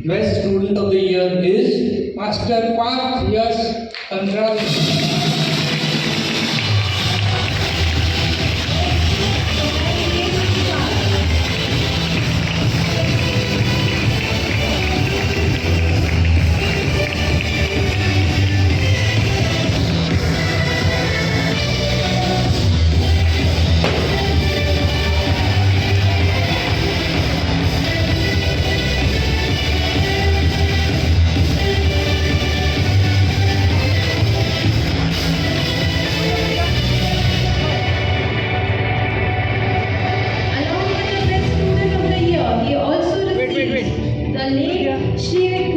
Best Student of the Year is Master Parth Handrale. Along with the best student of the year, he also received the late Shri